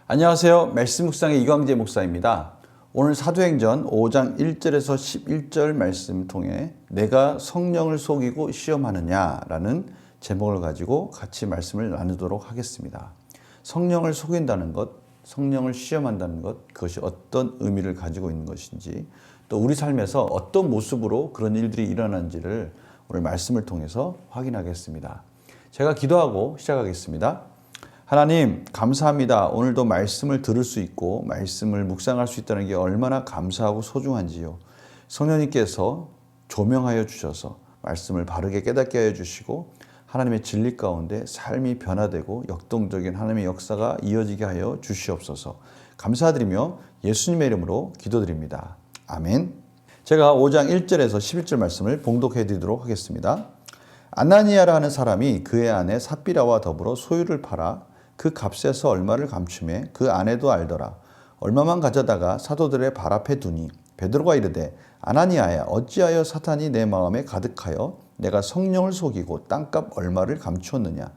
안녕하세요. 말씀 묵상의 이광재 목사입니다. 오늘 사도행전 5장 1절에서 11절 말씀 통해 내가 성령을 속이고 시험하느냐라는 제목을 가지고 같이 말씀을 나누도록 하겠습니다. 성령을 속인다는 것, 성령을 시험한다는 것, 그것이 어떤 의미를 가지고 있는 것인지, 또 우리 삶에서 어떤 모습으로 그런 일들이 일어난지를 오늘 말씀을 통해서 확인하겠습니다. 제가 기도하고 시작하겠습니다. 하나님, 감사합니다. 오늘도 말씀을 들을 수 있고 말씀을 묵상할 수 있다는 게 얼마나 감사하고 소중한지요. 성령님께서 조명하여 주셔서 말씀을 바르게 깨닫게 하여 주시고 하나님의 진리 가운데 삶이 변화되고 역동적인 하나님의 역사가 이어지게 하여 주시옵소서. 감사드리며 예수님의 이름으로 기도드립니다. 아멘. 제가 5장 1절에서 11절 말씀을 봉독해 드리도록 하겠습니다. 아나니아라는 사람이 그의 아내 삽비라와 더불어 소유를 팔아 그 값에서 얼마를 감추매 그 아내도 알더라. 얼마만 가져다가 사도들의 발 앞에 두니 베드로가 이르되 아나니아야, 어찌하여 사탄이 내 마음에 가득하여 내가 성령을 속이고 땅값 얼마를 감추었느냐.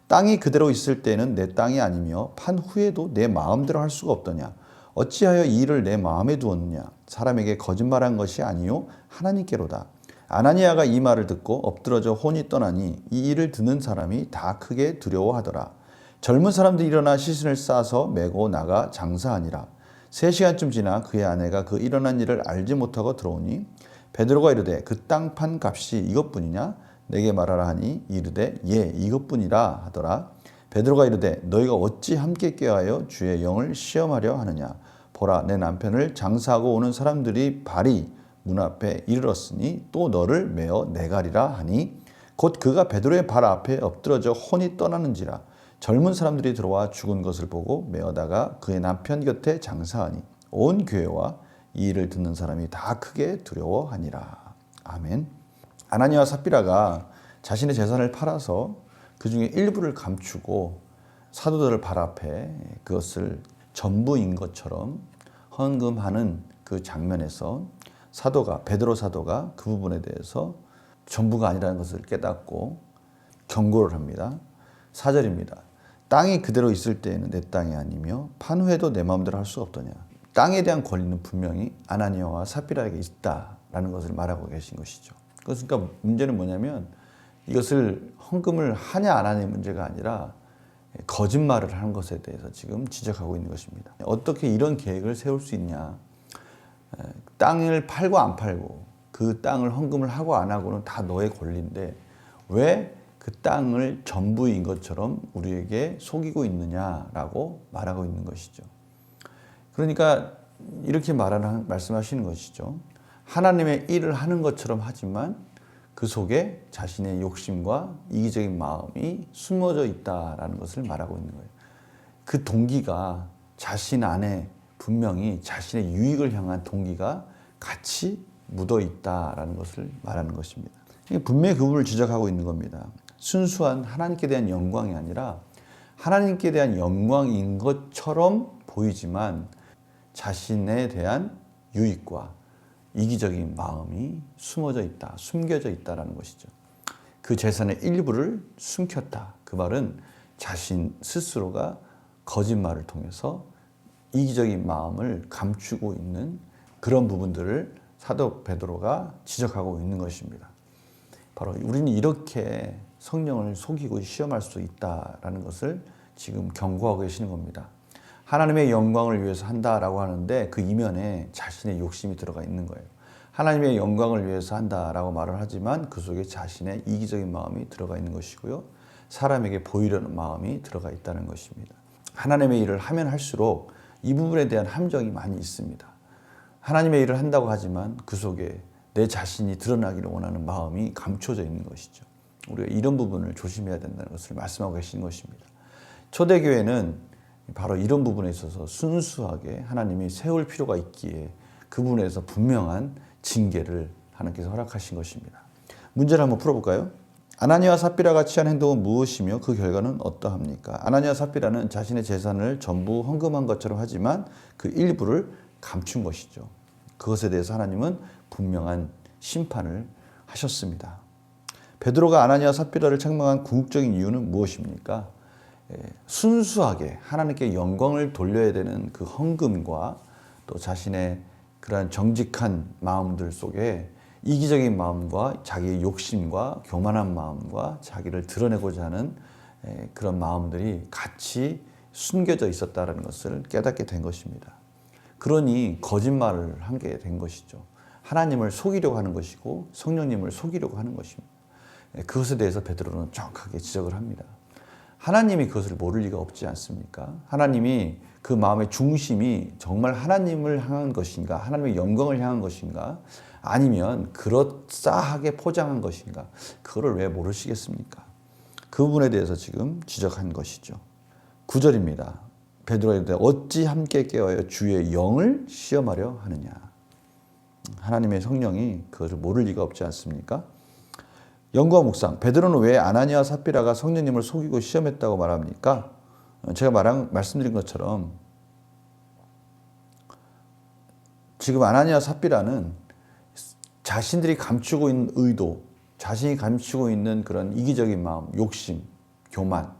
땅이 그대로 있을 때는 내 땅이 아니며 판 후에도 내 마음대로 할 수가 없더냐. 어찌하여 이 일을 내 마음에 두었느냐. 사람에게 거짓말한 것이 아니요 하나님께로다. 아나니아가 이 말을 듣고 엎드러져 혼이 떠나니 이 일을 듣는 사람이 다 크게 두려워하더라. 젊은 사람들이 일어나 시신을 싸서 메고 나가 장사하니라. 3시간쯤 지나 그의 아내가 그 일어난 일을 알지 못하고 들어오니 베드로가 이르되 그 땅 판 값이 이것뿐이냐? 내게 말하라 하니 이르되 예, 이것뿐이라 하더라. 베드로가 이르되 너희가 어찌 함께 꾀하여 주의 영을 시험하려 하느냐? 보라, 내 남편을 장사하고 오는 사람들이 발이 문 앞에 이르렀으니 또 너를 메어 내가리라 하니 곧 그가 베드로의 발 앞에 엎드러져 혼이 떠나는지라. 젊은 사람들이 들어와 죽은 것을 보고 메어다가 그의 남편 곁에 장사하니 온 교회와 이 일을 듣는 사람이 다 크게 두려워하니라. 아멘. 아나니아와 삽비라가 자신의 재산을 팔아서 그 중에 일부를 감추고 사도들을 발 앞에 그것을 전부인 것처럼 헌금하는 그 장면에서 베드로 사도가 그 부분에 대해서 전부가 아니라는 것을 깨닫고 경고를 합니다. 4절입니다. 땅이 그대로 있을 때에는 내 땅이 아니며 판 후에도 내 마음대로 할 수 없더냐. 땅에 대한 권리는 분명히 아나니아와 삽비라에게 있다라는 것을 말하고 계신 것이죠. 그러니까 문제는 뭐냐면 이것을 헌금을 하냐 안 하냐의 문제가 아니라 거짓말을 하는 것에 대해서 지금 지적하고 있는 것입니다. 어떻게 이런 계획을 세울 수 있냐. 땅을 팔고 안 팔고 그 땅을 헌금을 하고 안 하고는 다 너의 권리인데 왜 그 땅을 전부인 것처럼 우리에게 속이고 있느냐라고 말하고 있는 것이죠. 그러니까 이렇게 말씀하시는 것이죠. 하나님의 일을 하는 것처럼 하지만 그 속에 자신의 욕심과 이기적인 마음이 숨어져 있다라는 것을 말하고 있는 거예요. 그 동기가 자신 안에 분명히 자신의 유익을 향한 동기가 같이 묻어 있다라는 것을 말하는 것입니다. 분명히 그 부분을 지적하고 있는 겁니다. 순수한 하나님께 대한 영광이 아니라 하나님께 대한 영광인 것처럼 보이지만 자신에 대한 유익과 이기적인 마음이 숨어져 있다, 숨겨져 있다라는 것이죠. 그 재산의 일부를 숨겼다. 그 말은 자신 스스로가 거짓말을 통해서 이기적인 마음을 감추고 있는 그런 부분들을 사도 베드로가 지적하고 있는 것입니다. 바로 우리는 이렇게 성령을 속이고 시험할 수 있다라는 것을 지금 경고하고 계시는 겁니다. 하나님의 영광을 위해서 한다라고 하는데 그 이면에 자신의 욕심이 들어가 있는 거예요. 하나님의 영광을 위해서 한다라고 말을 하지만 그 속에 자신의 이기적인 마음이 들어가 있는 것이고요. 사람에게 보이려는 마음이 들어가 있다는 것입니다. 하나님의 일을 하면 할수록 이 부분에 대한 함정이 많이 있습니다. 하나님의 일을 한다고 하지만 그 속에 내 자신이 드러나기를 원하는 마음이 감춰져 있는 것이죠. 우리가 이런 부분을 조심해야 된다는 것을 말씀하고 계신 것입니다. 초대교회는 바로 이런 부분에 있어서 순수하게 하나님이 세울 필요가 있기에 그 부분에서 분명한 징계를 하나님께서 허락하신 것입니다. 문제를 한번 풀어볼까요? 아나니아와 삽비라가 취한 행동은 무엇이며 그 결과는 어떠합니까? 아나니아와 삽비라는 자신의 재산을 전부 헌금한 것처럼 하지만 그 일부를 감춘 것이죠. 그것에 대해서 하나님은 분명한 심판을 하셨습니다. 베드로가 아나니아와 삽비라를 책망한 궁극적인 이유는 무엇입니까? 순수하게 하나님께 영광을 돌려야 되는 그 헌금과 또 자신의 그러한 정직한 마음들 속에 이기적인 마음과 자기의 욕심과 교만한 마음과 자기를 드러내고자 하는 그런 마음들이 같이 숨겨져 있었다는 것을 깨닫게 된 것입니다. 그러니 거짓말을 하게 된 것이죠. 하나님을 속이려고 하는 것이고 성령님을 속이려고 하는 것입니다. 그것에 대해서 베드로는 정확하게 지적을 합니다. 하나님이 그것을 모를 리가 없지 않습니까? 하나님이 그 마음의 중심이 정말 하나님을 향한 것인가, 하나님의 영광을 향한 것인가, 아니면 그럴싸하게 포장한 것인가, 그거를 왜 모르시겠습니까? 그 부분에 대해서 지금 지적한 것이죠. 9절입니다. 베드로가 이르되 어찌 함께 깨어요 주의 영을 시험하려 하느냐. 하나님의 성령이 그것을 모를 리가 없지 않습니까? 연구와 묵상. 베드로는 왜 아나니아와 삽비라가 성령님을 속이고 시험했다고 말합니까? 제가 말씀드린 것처럼 지금 아나니아와 삽비라는 자신들이 감추고 있는 의도, 자신이 감추고 있는 그런 이기적인 마음, 욕심, 교만,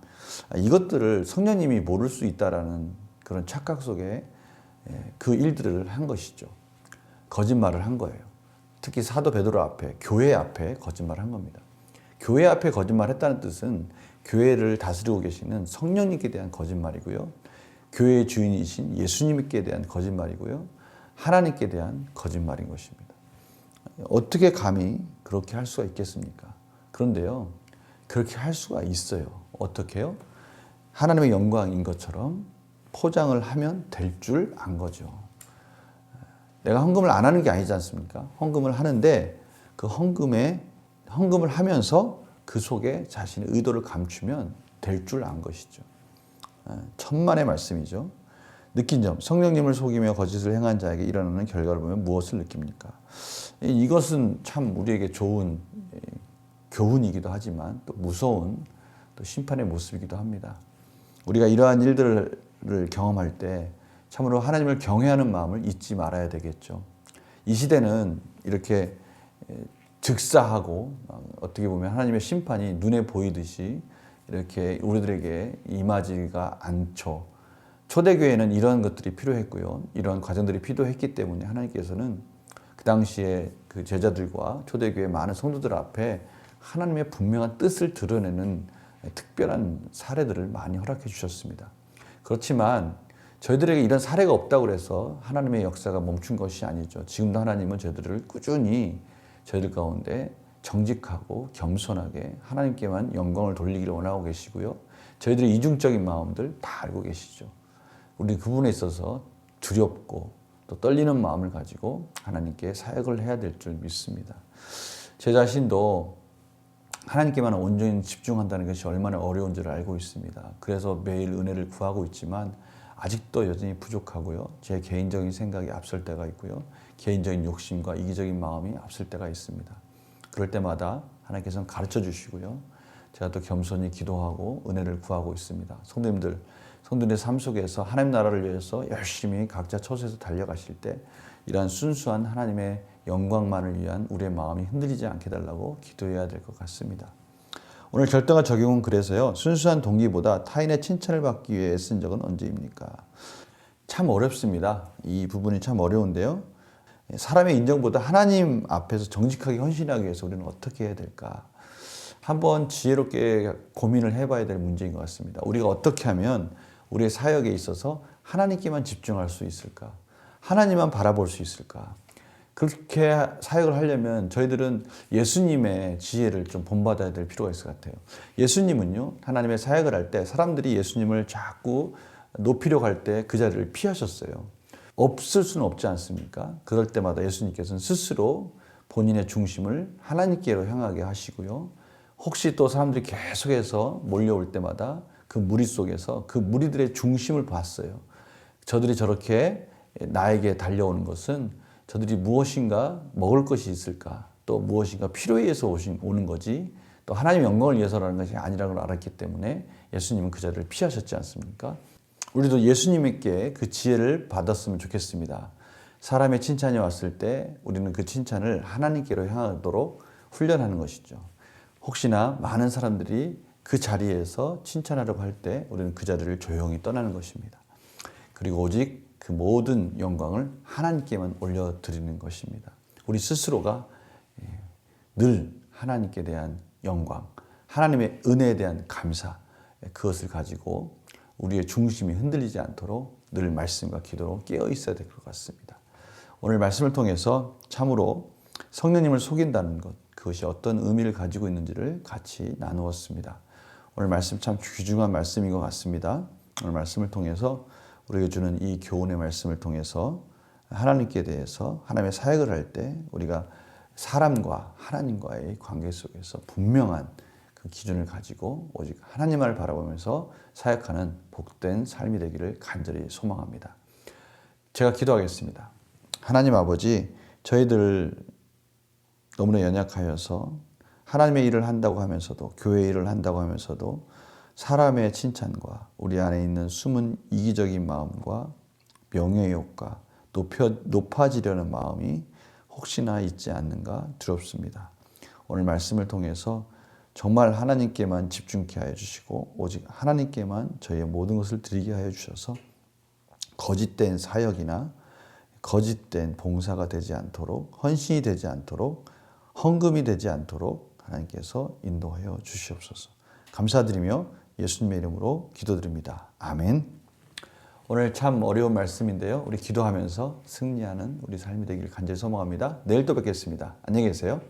이것들을 성령님이 모를 수 있다라는 그런 착각 속에 그 일들을 한 것이죠. 거짓말을 한 거예요. 특히 사도 베드로 앞에, 교회 앞에 거짓말을 한 겁니다. 교회 앞에 거짓말했다는 뜻은 교회를 다스리고 계시는 성령님께 대한 거짓말이고요. 교회의 주인이신 예수님께 대한 거짓말이고요. 하나님께 대한 거짓말인 것입니다. 어떻게 감히 그렇게 할 수가 있겠습니까? 그런데요, 그렇게 할 수가 있어요. 어떻게요? 하나님의 영광인 것처럼 포장을 하면 될 줄 안 거죠. 내가 헌금을 안 하는 게 아니지 않습니까? 헌금을 하는데 그 헌금을 하면서 그 속에 자신의 의도를 감추면 될 줄 안 것이죠. 천만의 말씀이죠. 느낀 점, 성령님을 속이며 거짓을 행한 자에게 일어나는 결과를 보면 무엇을 느낍니까? 이것은 참 우리에게 좋은 교훈이기도 하지만 또 무서운 또 심판의 모습이기도 합니다. 우리가 이러한 일들을 경험할 때 참으로 하나님을 경외하는 마음을 잊지 말아야 되겠죠. 이 시대는 이렇게 즉사하고 어떻게 보면 하나님의 심판이 눈에 보이듯이 이렇게 우리들에게 임하지가 않죠. 초대교회는 이런 것들이 필요했고요. 이런 과정들이 필요했기 때문에 하나님께서는 그 당시에 그 제자들과 초대교회 많은 성도들 앞에 하나님의 분명한 뜻을 드러내는 특별한 사례들을 많이 허락해 주셨습니다. 그렇지만 저희들에게 이런 사례가 없다고 해서 하나님의 역사가 멈춘 것이 아니죠. 지금도 하나님은 저희들을 꾸준히 저희들 가운데 정직하고 겸손하게 하나님께만 영광을 돌리기를 원하고 계시고요. 저희들의 이중적인 마음들 다 알고 계시죠. 우리는 그 부분에 있어서 두렵고 또 떨리는 마음을 가지고 하나님께 사역을 해야 될 줄 믿습니다. 제 자신도 하나님께만 온전히 집중한다는 것이 얼마나 어려운지를 알고 있습니다. 그래서 매일 은혜를 구하고 있지만 아직도 여전히 부족하고요. 제 개인적인 생각이 앞설 때가 있고요. 개인적인 욕심과 이기적인 마음이 앞설 때가 있습니다. 그럴 때마다 하나님께서는 가르쳐 주시고요. 제가 또 겸손히 기도하고 은혜를 구하고 있습니다. 성도님의 삶 속에서 하나님 나라를 위해서 열심히 각자 처소에서 달려가실 때 이러한 순수한 하나님의 영광만을 위한 우리의 마음이 흔들리지 않게 달라고 기도해야 될 것 같습니다. 오늘 결정과 적용은 그래서요. 순수한 동기보다 타인의 칭찬을 받기 위해 애쓴 적은 언제입니까? 참 어렵습니다. 이 부분이 참 어려운데요. 사람의 인정보다 하나님 앞에서 정직하게 헌신하기 위해서 우리는 어떻게 해야 될까? 한번 지혜롭게 고민을 해봐야 될 문제인 것 같습니다. 우리가 어떻게 하면 우리의 사역에 있어서 하나님께만 집중할 수 있을까? 하나님만 바라볼 수 있을까? 그렇게 사역을 하려면 저희들은 예수님의 지혜를 좀 본받아야 될 필요가 있을 것 같아요. 예수님은요, 하나님의 사역을 할 때 사람들이 예수님을 자꾸 높이려고 할 때 그 자리를 피하셨어요. 없을 수는 없지 않습니까? 그럴 때마다 예수님께서는 스스로 본인의 중심을 하나님께로 향하게 하시고요. 혹시 또 사람들이 계속해서 몰려올 때마다 그 무리 속에서 그 무리들의 중심을 봤어요. 저들이 저렇게 나에게 달려오는 것은 저들이 무엇인가 먹을 것이 있을까? 또 무엇인가 필요에 의해서 오는 거지 또 하나님의 영광을 위해서라는 것이 아니라는 걸 알았기 때문에 예수님은 그 자리를 피하셨지 않습니까? 우리도 예수님께 그 지혜를 받았으면 좋겠습니다. 사람의 칭찬이 왔을 때 우리는 그 칭찬을 하나님께로 향하도록 훈련하는 것이죠. 혹시나 많은 사람들이 그 자리에서 칭찬하려고 할 때 우리는 그 자리를 조용히 떠나는 것입니다. 그리고 오직 그 모든 영광을 하나님께만 올려드리는 것입니다. 우리 스스로가 늘 하나님께 대한 영광, 하나님의 은혜에 대한 감사, 그것을 가지고 우리의 중심이 흔들리지 않도록 늘 말씀과 기도로 깨어 있어야 될 것 같습니다. 오늘 말씀을 통해서 참으로 성령님을 속인다는 것, 그것이 어떤 의미를 가지고 있는지를 같이 나누었습니다. 오늘 말씀 참 귀중한 말씀인 것 같습니다. 오늘 말씀을 통해서 우리에게 주는 이 교훈의 말씀을 통해서 하나님께 대해서 하나님의 사역을 할 때 우리가 사람과 하나님과의 관계 속에서 분명한 그 기준을 가지고 오직 하나님을 바라보면서 사역하는 복된 삶이 되기를 간절히 소망합니다. 제가 기도하겠습니다. 하나님 아버지, 저희들 너무나 연약하여서 하나님의 일을 한다고 하면서도, 교회 일을 한다고 하면서도 사람의 칭찬과 우리 안에 있는 숨은 이기적인 마음과 명예욕과 높아지려는 마음이 혹시나 있지 않는가 두렵습니다. 오늘 말씀을 통해서 정말 하나님께만 집중케 하여 주시고 오직 하나님께만 저희의 모든 것을 드리게 하여 주셔서 거짓된 사역이나 거짓된 봉사가 되지 않도록, 헌신이 되지 않도록, 헌금이 되지 않도록 하나님께서 인도하여 주시옵소서. 감사드리며 예수님의 이름으로 기도드립니다. 아멘. 오늘 참 어려운 말씀인데요. 우리 기도하면서 승리하는 우리 삶이 되기를 간절히 소망합니다. 내일 또 뵙겠습니다. 안녕히 계세요.